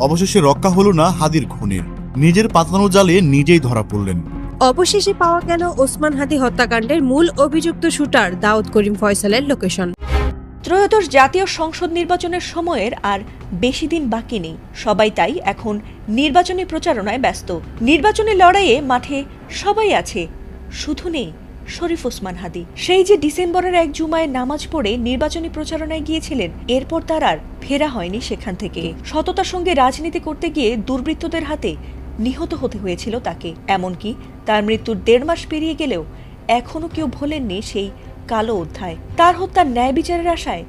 অবশেষে রক্ষা হলো না হাদির খুনের। নিজের পাতানো জালে নিজেই ধরা পড়লেন। অবশেষে পাওয়া গেল ওসমান হাদি হত্যাকাণ্ডের মূল অভিযুক্ত শুটার দাউদ করিম ফয়সালের লোকেশন। ত্রয়োদশ জাতীয় সংসদ নির্বাচনের সময়ের আর বেশি দিন বাকি নেই। সবাই তাই এখন নির্বাচনী প্রচারণায় ব্যস্ত। নির্বাচনী লড়াইয়ে মাঠে সবাই আছে, শুধু নেই শরীফ ওসমান হাদি। সেই যে ডিসেম্বরের এক জুমায় নামাজ পড়ে নির্বাচনী প্রচারণায় গিয়েছিলেন, এরপর তার আর ফেরা হয়নি সেখান থেকে। সততার সঙ্গে রাজনীতি করতে গিয়ে দুর্বৃত্তদের হাতে নিহত হতে হয়েছিল তাকে। এমনকি তার মৃত্যুর 1.5 মাস পেরিয়ে গেলেও এখনো কেউ ভোলেননি সেই কালো অধ্যায়। তার হত্যার ন্যায় বিচারের আশায়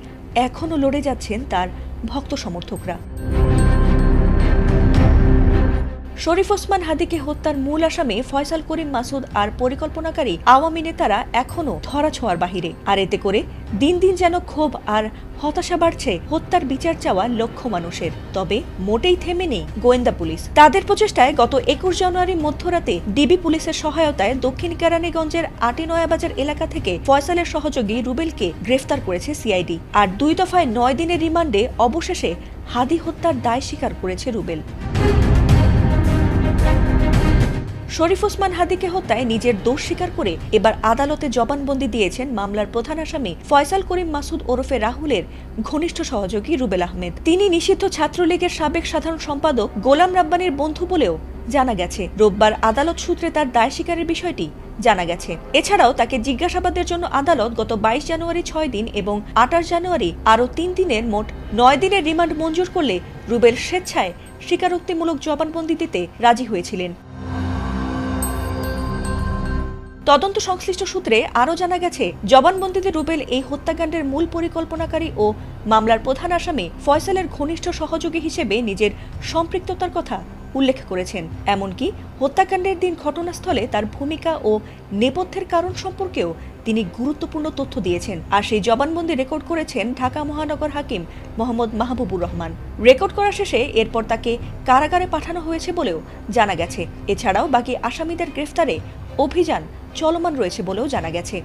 এখনো লড়ে যাচ্ছেন তার ভক্ত সমর্থকরা। শরীফ ওসমান হাদিকে হত্যার মূল আসামি ফয়সাল করিম মাসুদ আর পরিকল্পনাকারী আওয়ামী নেতারা এখনো ধরাছোঁয়ার বাহিরে। আর এতে করে দিন দিন যেন ক্ষোভ আর হতাশা বাড়ছে হত্যার বিচার চাওয়া লক্ষ মানুষের। তবে মোটেই থেমে নেই গোয়েন্দা পুলিশ। তাদের প্রচেষ্টায় গত 21 জানুয়ারি মধ্যরাতে ডিবি পুলিশের সহায়তায় দক্ষিণ কেরানীগঞ্জের আটিনয়াবাজার এলাকা থেকে ফয়সালের সহযোগী রুবেলকে গ্রেফতার করেছে সিআইডি। আর 2 দফায় 9 দিনের রিমান্ডে অবশেষে হাদি হত্যার দায় স্বীকার করেছে রুবেল। শরীফ ওসমান হাদিকে হত্যায় নিজের দোষ স্বীকার করে এবার আদালতে জবানবন্দি দিয়েছেন মামলার প্রধান আসামি ফয়সাল করিম মাসুদ ওরফে রাহুলের ঘনিষ্ঠ সহযোগী রুবেল আহমেদ। তিনি নিষিদ্ধ ছাত্রলীগের সাবেক সাধারণ সম্পাদক গোলাম রাব্বানীর বন্ধু বলেও জানা গেছে। রোববার আদালত সূত্রে তার দায় স্বীকারের বিষয়টি জানা গেছে। এছাড়াও তাকে জিজ্ঞাসাবাদের জন্য আদালত গত 22 জানুয়ারি 6 দিন এবং 28 জানুয়ারি আরও 3 দিনের মোট 9 দিনের রিমান্ড মঞ্জুর করলে রুবেল স্বেচ্ছায় স্বীকারোক্তিমূলক জবানবন্দি দিতে রাজি হয়েছিলেন। তদন্ত সংশ্লিষ্ট সূত্রে আরও জানা গেছে, জবানবন্দিতে রুবেল এই হত্যাকাণ্ডের মূল পরিকল্পনাকারী ও মামলার প্রধান আসামি ফয়সালের ঘনিষ্ঠ সহযোগী হিসেবে নিজের সম্পৃক্ততার কথা উল্লেখ করেছেন। এমনকি হত্যাকাণ্ডের দিন ঘটনাস্থলে তার ভূমিকা ও নেপথ্যের কারণ সম্পর্কেও তিনি গুরুত্বপূর্ণ তথ্য দিয়েছেন। আর সেই জবানবন্দি রেকর্ড করেছেন ঢাকা মহানগর হাকিম মোহাম্মদ মাহবুবুর রহমান। রেকর্ড করা শেষে এরপর তাকে কারাগারে পাঠানো হয়েছে বলেও জানা গেছে। এছাড়াও বাকি আসামিদের গ্রেফতারে অভিযান চলমান রয়েছে বলেও জানা গেছে।